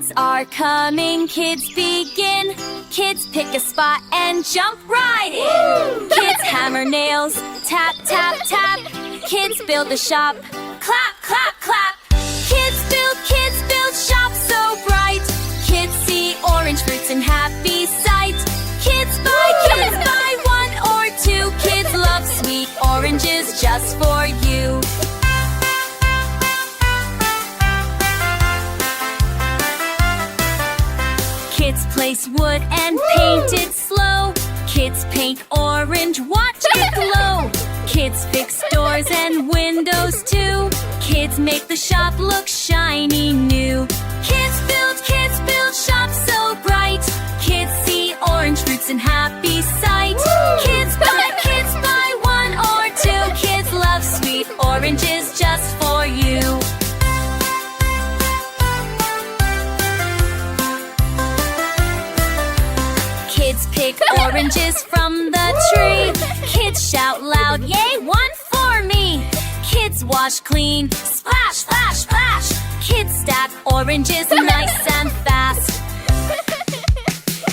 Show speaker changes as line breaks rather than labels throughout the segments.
Kids are coming, kids begin. Kids pick a spot and jump right in. Kids hammer nails, tap, tap, tap. Kids build a shop, clap, clap, clap. Kids build shop so bright. Kids see orange fruits and happy sight. Kids buy one or two. Kids love sweet oranges just for you. Kids place wood and paint it slow. Kids paint orange, watch it glow. Kids fix doors and windows too. Kids make the shop look shiny new. Kids build shop so bright. Kids see orange fruits and happy sight. Kids buy one or two. Kids love sweet oranges just for you. Kids pick oranges from the tree. Kids shout loud, yay, one for me. Kids wash clean, splash, splash, splash. Kids stack oranges nice and fast.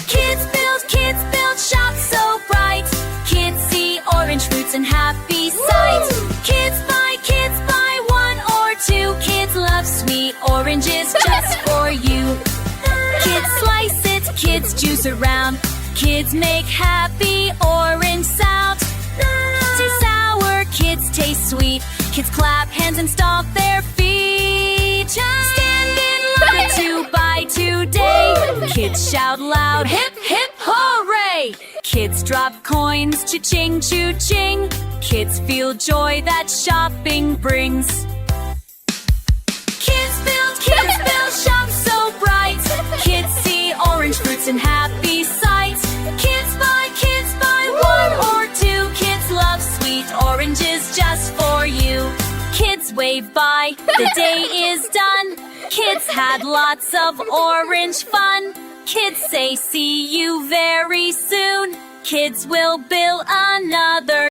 Kids build shop so bright. Kids see orange fruits and happy sight. Kids buy one or two. Kids love sweet oranges just for you. Kids slice it, kids juice around. Kids make happy orange sound. Too sour, kids taste sweet. Kids clap hands and stomp their feet. Stand in line to buy today. Kids shout loud, hip, hip, hooray! Kids drop coins, cha-ching, choo-ching. Kids feel joy that shopping brings. Kids build shop so bright. Kids see orange fruits and happy sight. Kids buy one or two. Kids love sweet oranges just for you. Kids wave by, the day is done. Kids had lots of orange fun. Kids say see you very soon. Kids will build another